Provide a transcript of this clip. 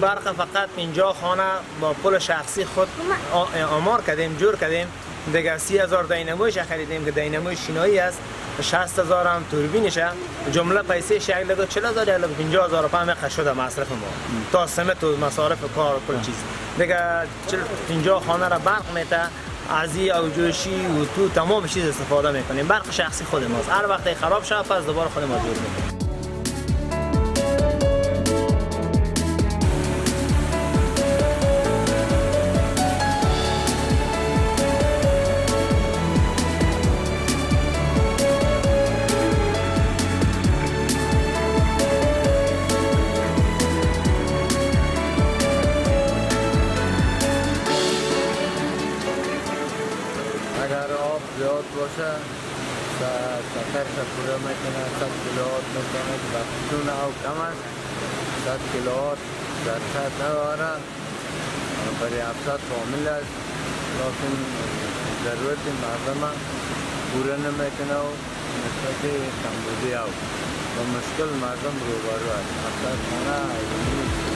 برق فقط 50 خانه با پول شخصی خود آمار کردیم، جور کردیم. دیگه 30,000 دیناموش خریدیم که دیناموی شینایی است. 60,000 هم توربینشه. جمله پیسه شکل لگو 40,000 یا 50,000 پام شده مصرف ما تا سمت و مصارف کار و کل چیز. دیگه 50 خانه را برق میته. از این اوجوشی و تو تمام چیز استفاده میکنیم. برق شخصی خود ماست. هر وقت خراب شد پس دوباره خود ما جور میکنیم. اگر آب زیاد باشه سفرش پوره میکنه 100 کیلووات میکنه وقتون آب کم است 100 کیلووات در ساعت نداره برای 700 کامل است لیکن ضرورت مردم پوره نمیکنه و نسبت کمبودی آب و مشکل مردم روبرو است 700 خانه